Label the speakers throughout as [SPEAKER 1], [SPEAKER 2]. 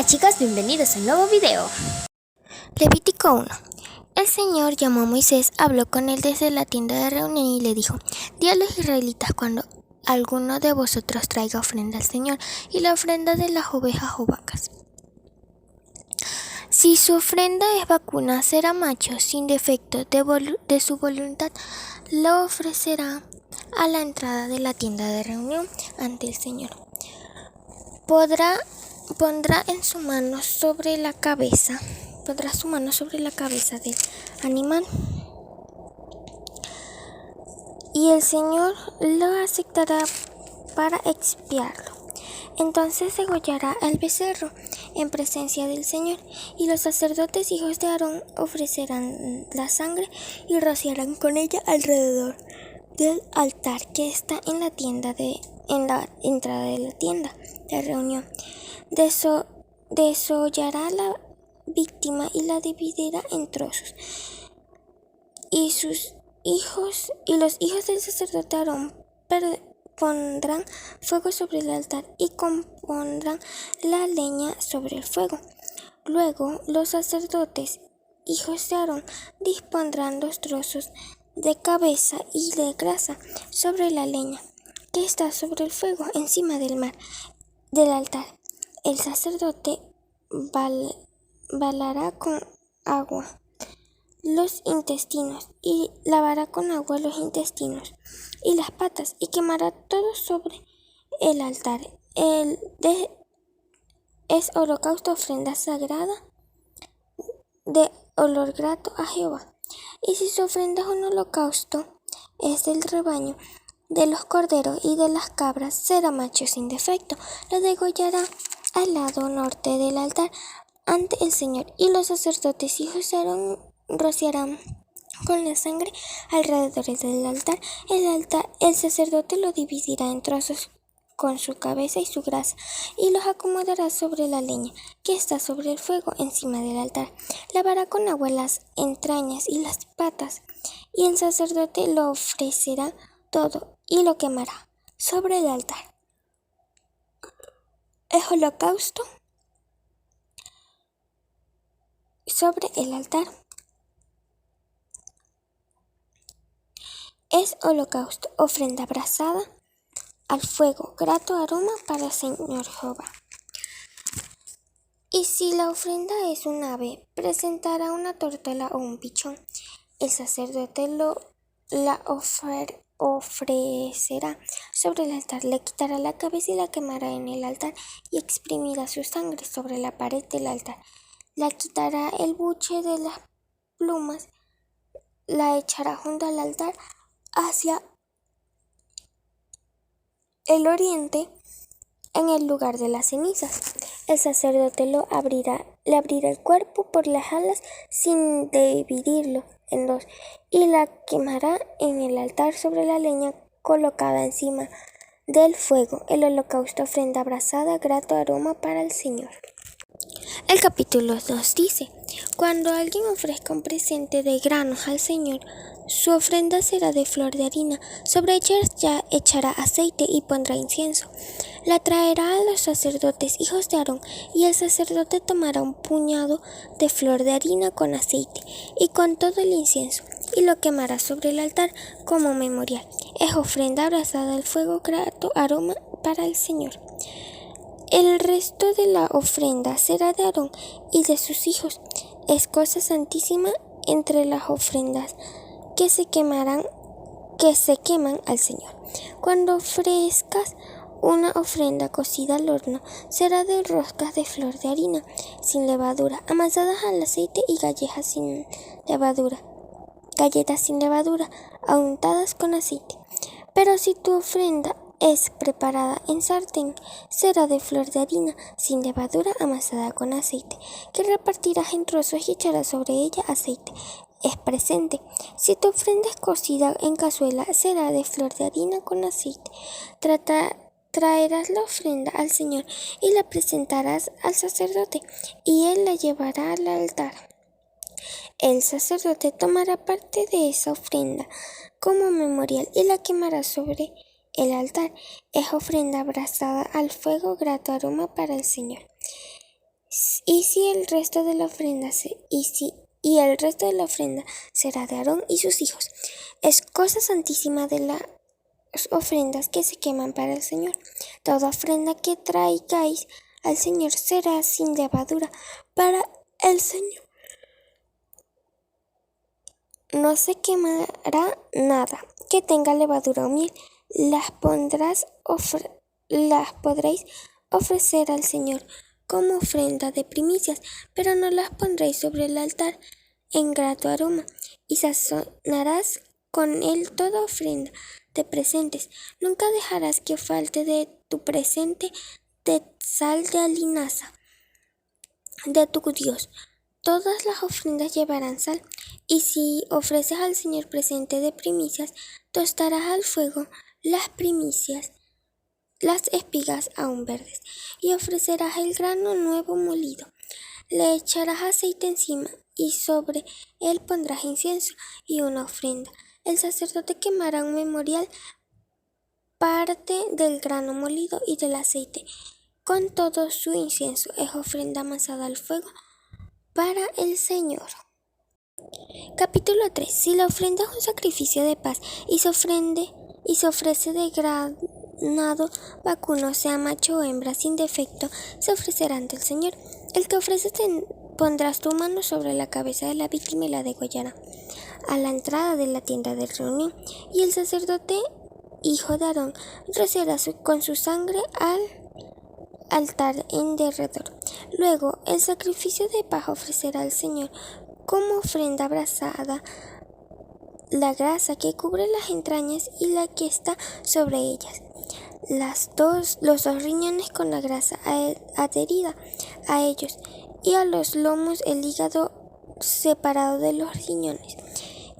[SPEAKER 1] chicas, bienvenidos a un nuevo video.
[SPEAKER 2] Levítico 1. El Señor llamó a Moisés, habló con él desde la tienda de reunión y le dijo: Di a los israelitas cuando alguno de vosotros traiga ofrenda al Señor y la ofrenda de las ovejas o vacas. Si su ofrenda es vacuna, será macho sin defecto de su voluntad, lo ofrecerá a la entrada de la tienda de reunión ante el Señor. Pondrá su mano sobre la cabeza del animal y el Señor lo aceptará para expiarlo. Entonces degollará el becerro en presencia del Señor, y los sacerdotes hijos de Aarón ofrecerán la sangre y rociarán con ella alrededor del altar que está en la entrada de la tienda de reunión. Desollará la víctima y la dividirá en trozos. Y los hijos del sacerdote Aarón pondrán fuego sobre el altar y compondrán la leña sobre el fuego. Luego los sacerdotes, hijos de Aarón, dispondrán los trozos de cabeza y de grasa sobre la leña que está sobre el fuego encima del altar. El sacerdote balará con agua los intestinos y lavará con agua los intestinos y las patas y quemará todo sobre el altar. Es holocausto, ofrenda sagrada de olor grato a Jehová. Y si su ofrenda es un holocausto, es del rebaño, de los corderos y de las cabras, será macho sin defecto. Lo degollará al lado norte del altar ante el Señor, y los sacerdotes hijos de Aarón rociarán con la sangre alrededor del altar. El sacerdote lo dividirá en trozos con su cabeza y su grasa, y los acomodará sobre la leña que está sobre el fuego encima del altar. Lavará con agua las entrañas y las patas, y el sacerdote lo ofrecerá todo y lo quemará sobre el altar. Es holocausto sobre el altar. Es holocausto, ofrenda brasada al fuego, grato aroma para el Señor Jehová. Y si la ofrenda es un ave, presentará una tortola o un pichón. El sacerdote la ofrecerá sobre el altar, le quitará la cabeza y la quemará en el altar y exprimirá su sangre sobre la pared del altar. Le quitará el buche de las plumas, la echará junto al altar hacia el oriente en el lugar de las cenizas. El sacerdote le abrirá el cuerpo por las alas sin dividirlo en dos y la quemará en el altar sobre la leña colocada encima del fuego. El holocausto, ofrenda brasada, grato aroma para el Señor. El capítulo 2 dice: Cuando alguien ofrezca un presente de granos al Señor, su ofrenda será de flor de harina. Sobre ella ya echará aceite y pondrá incienso. La traerá a los sacerdotes, hijos de Aarón, y el sacerdote tomará un puñado de flor de harina con aceite y con todo el incienso, y lo quemará sobre el altar como memorial. Es ofrenda abrazada al fuego, grato aroma para el Señor. El resto de la ofrenda será de Aarón y de sus hijos. Es cosa santísima entre las ofrendas que se queman al Señor. Cuando ofrezcas una ofrenda cocida al horno, será de roscas de flor de harina sin levadura, amasadas al aceite, y galletas sin levadura, untadas con aceite. Pero si tu ofrenda es preparada en sartén, será de flor de harina sin levadura, amasada con aceite, que repartirás en trozos y echarás sobre ella aceite. Es presente. Si tu ofrenda es cocida en cazuela, será de flor de harina con aceite. Traerás la ofrenda al Señor y la presentarás al sacerdote, y él la llevará al altar. El sacerdote tomará parte de esa ofrenda como memorial y la quemará sobre el altar. Es ofrenda abrazada al fuego, grato aroma para el Señor. Y si el resto de la ofrenda y el resto de la ofrenda será de Aarón y sus hijos. Es cosa santísima de las ofrendas que se queman para el Señor. Toda ofrenda que traigáis al Señor será sin levadura para el Señor. No se quemará nada que tenga levadura o miel. Las podréis ofrecer al Señor como ofrenda de primicias, pero no las pondréis sobre el altar en grato aroma, y sazonarás con él toda ofrenda de presentes. Nunca dejarás que falte de tu presente de sal de linaza de tu Dios. Todas las ofrendas llevarán sal, y si ofreces al Señor presente de primicias, tostarás al fuego las primicias, las espigas aún verdes, y ofrecerás el grano nuevo molido. Le echarás aceite encima, y sobre él pondrás incienso y una ofrenda. El sacerdote quemará un memorial, parte del grano molido y del aceite, con todo su incienso. Es ofrenda amasada al fuego para el Señor. Capítulo 3. Si la ofrenda es un sacrificio de paz y se ofrece de ganado vacuno, sea macho o hembra, sin defecto, se ofrecerá ante el Señor. El que ofrece pondrás tu mano sobre la cabeza de la víctima y la degollará a la entrada de la tienda de reunión, y el sacerdote, hijo de Aarón, rociará con su sangre al altar en derredor. Luego, el sacrificio de paz ofrecerá al Señor como ofrenda abrasada la grasa que cubre las entrañas y la que está sobre ellas, los dos riñones con la grasa adherida a ellos, y a los lomos el hígado separado de los riñones.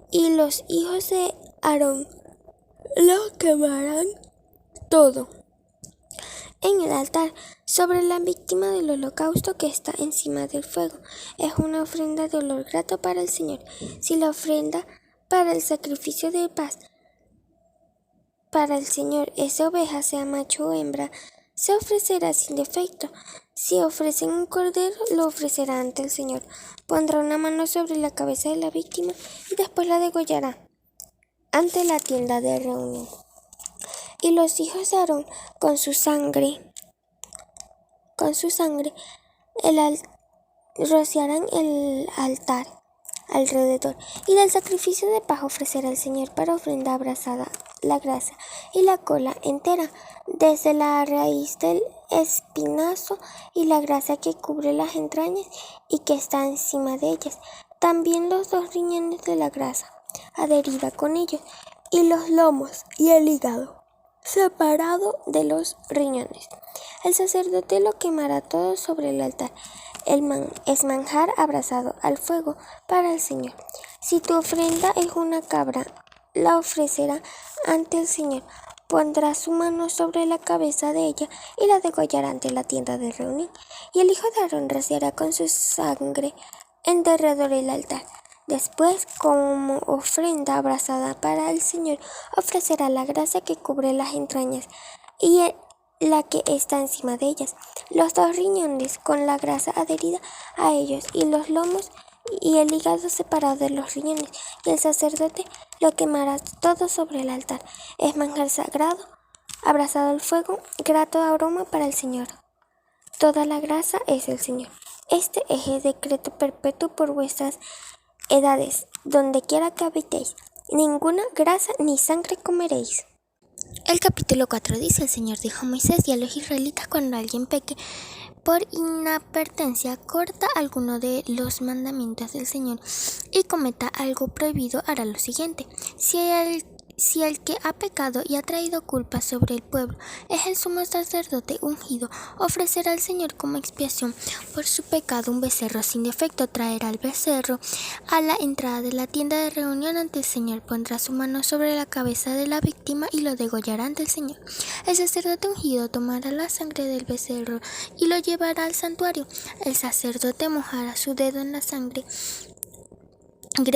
[SPEAKER 2] Y los hijos de Aarón lo quemarán todo en el altar sobre la víctima del holocausto que está encima del fuego. Es una ofrenda de olor grato para el Señor. Si la ofrenda para el sacrificio de paz para el Señor es oveja, sea macho o hembra, se ofrecerá sin defecto. Si ofrecen un cordero, lo ofrecerá ante el Señor. Pondrá una mano sobre la cabeza de la víctima y después la degollará ante la tienda de reunión. Y los hijos de Aarón con su sangre rociarán el altar alrededor, y del sacrificio de paz ofrecerá al Señor para ofrenda abrasada la grasa y la cola entera, desde la raíz del espinazo y la grasa que cubre las entrañas y que está encima de ellas, también los dos riñones de la grasa adherida con ellos, y los lomos y el hígado separado de los riñones. El sacerdote lo quemará todo sobre el altar. Es manjar abrasado al fuego para el Señor. Si tu ofrenda es una cabra, la ofrecerá ante el Señor. Pondrá su mano sobre la cabeza de ella y la degollará ante la tienda de reunión. Y el hijo de Aarón rociará con su sangre en derredor del altar. Después, como ofrenda abrasada para el Señor, ofrecerá la grasa que cubre las entrañas y la que está encima de ellas, los dos riñones con la grasa adherida a ellos, y los lomos y el hígado separado de los riñones, y el sacerdote lo quemará todo sobre el altar. Es manjar sagrado, abrasado al fuego, grato aroma para el Señor. Toda la grasa es del Señor. Este es el decreto perpetuo por vuestras edades, donde quiera que habitéis. Ninguna grasa ni sangre comeréis.
[SPEAKER 1] El capítulo 4 dice: el Señor dijo a Moisés y a los israelitas: cuando alguien peque por inadvertencia, corta alguno de los mandamientos del Señor y cometa algo prohibido, hará lo siguiente. Si el que ha pecado y ha traído culpa sobre el pueblo es el sumo sacerdote ungido, ofrecerá al Señor como expiación por su pecado un becerro sin defecto. Traerá el becerro a la entrada de la tienda de reunión ante el Señor, pondrá su mano sobre la cabeza de la víctima y lo degollará ante el Señor. El sacerdote ungido tomará la sangre del becerro y lo llevará al santuario. El sacerdote mojará su dedo en la sangre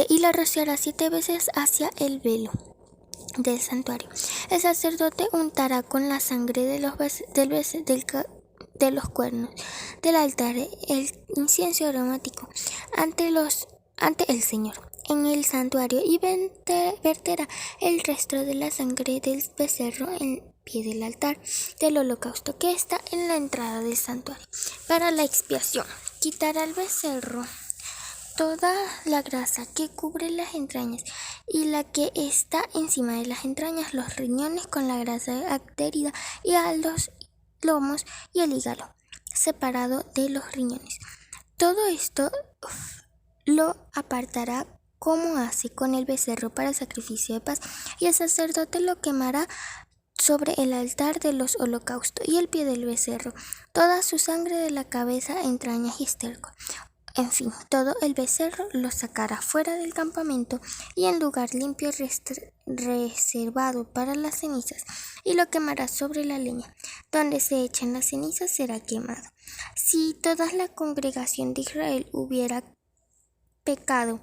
[SPEAKER 1] y la rociará 7 veces hacia el velo del santuario. El sacerdote untará con la sangre del de los cuernos del altar el incienso aromático ante el Señor en el santuario y verterá el resto de la sangre del becerro en pie del altar del holocausto que está en la entrada del santuario. Para la expiación, quitará el becerro toda la grasa que cubre las entrañas y la que está encima de las entrañas, los riñones con la grasa adherida y a los lomos y el hígado separado de los riñones. Todo esto lo apartará como hace con el becerro para el sacrificio de paz, y el sacerdote lo quemará sobre el altar de los holocaustos y el pie del becerro, toda su sangre de la cabeza, entrañas y esterco. En fin, todo el becerro lo sacará fuera del campamento y en lugar limpio reservado para las cenizas, y lo quemará sobre la leña. Donde se echan las cenizas será quemado. Si toda la congregación de Israel hubiera pecado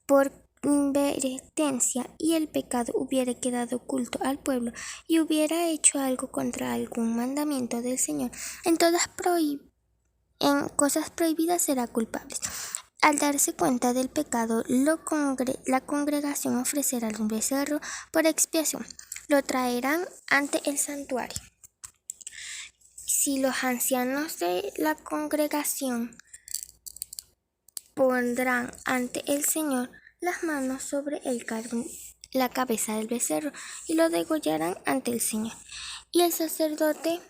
[SPEAKER 1] por inadvertencia y el pecado hubiera quedado oculto al pueblo y hubiera hecho algo contra algún mandamiento del Señor, en cosas prohibidas será culpable. Al darse cuenta del pecado, la congregación ofrecerá un becerro por expiación. Lo traerán ante el santuario. Si los ancianos de la congregación pondrán ante el Señor las manos sobre la cabeza del becerro y lo degollarán ante el Señor. Y el sacerdote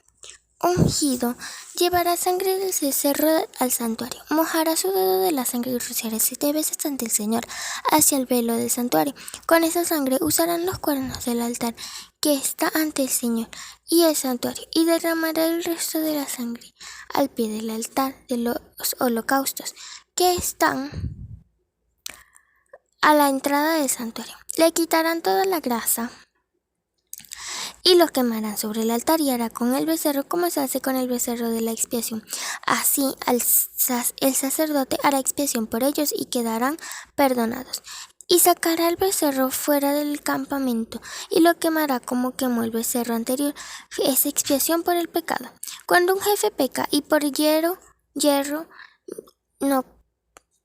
[SPEAKER 1] ungido llevará sangre del becerro al santuario, mojará su dedo de la sangre y rociará 7 veces ante el Señor hacia el velo del santuario. Con esa sangre usarán los cuernos del altar que está ante el Señor y el santuario, y derramará el resto de la sangre al pie del altar de los holocaustos que están a la entrada del santuario. Le quitarán toda la grasa y los quemarán sobre el altar, y hará con el becerro como se hace con el becerro de la expiación. Así el sacerdote hará expiación por ellos y quedarán perdonados. Y sacará el becerro fuera del campamento y lo quemará como quemó el becerro anterior. Es expiación por el pecado. Cuando un jefe peca y por hierro no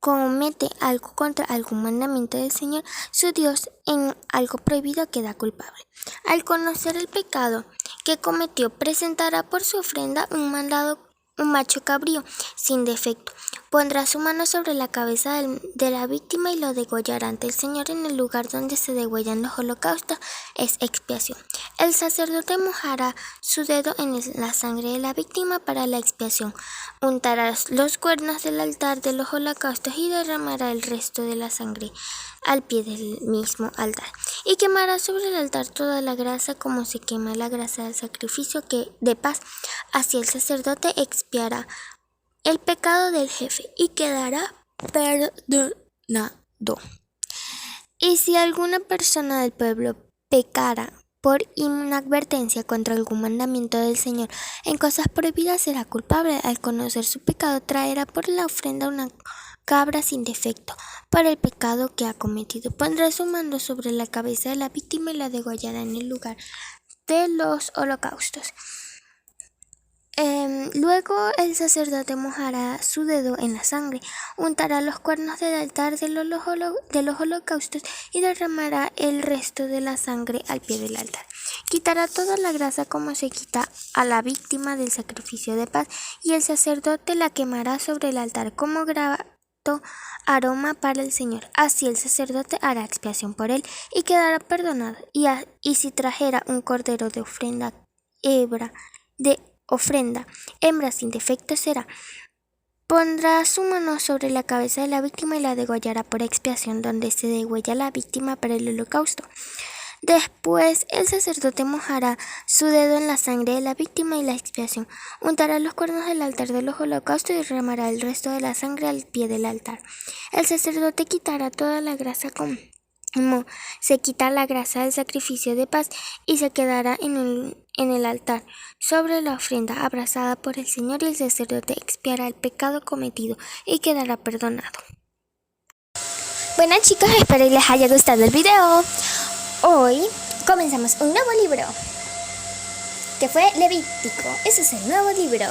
[SPEAKER 1] comete algo contra algún mandamiento del Señor, su Dios, en algo prohibido, queda culpable. Al conocer el pecado que cometió, presentará por su ofrenda un macho cabrío sin defecto. Pondrá su mano sobre la cabeza de la víctima y lo degollará ante el Señor en el lugar donde se degüellan los holocaustos. Es expiación. El sacerdote mojará su dedo en la sangre de la víctima para la expiación. Untará los cuernos del altar de los holocaustos y derramará el resto de la sangre al pie del mismo altar. Y quemará sobre el altar toda la grasa como se quema la grasa del sacrificio de paz. Así el sacerdote expiará el pecado del jefe y quedará perdonado. Y si alguna persona del pueblo pecara por inadvertencia contra algún mandamiento del Señor en cosas prohibidas, será culpable. Al conocer su pecado, traerá por la ofrenda una cabra sin defecto por el pecado que ha cometido. Pondrá su mano sobre la cabeza de la víctima y la degollará en el lugar de los holocaustos. Luego el sacerdote mojará su dedo en la sangre, untará los cuernos del altar de los holocaustos y derramará el resto de la sangre al pie del altar. Quitará toda la grasa como se quita a la víctima del sacrificio de paz, y el sacerdote la quemará sobre el altar como grato aroma para el Señor. Así el sacerdote hará expiación por él y quedará perdonado. Y si trajera un cordero de ofrenda hembra sin defecto será. Pondrá su mano sobre la cabeza de la víctima y la degollará por expiación donde se degüella la víctima para el holocausto. Después el sacerdote mojará su dedo en la sangre de la víctima y la expiación. Untará los cuernos del altar de los holocaustos y derramará el resto de la sangre al pie del altar. El sacerdote quitará toda la grasa como se quita la grasa del sacrificio de paz y se quedará en el altar sobre la ofrenda abrazada por el Señor, y el sacerdote expiará el pecado cometido y quedará perdonado.
[SPEAKER 2] Bueno, chicos, espero que les haya gustado el video. Hoy comenzamos un nuevo libro, que fue Levítico. Ese es el nuevo libro.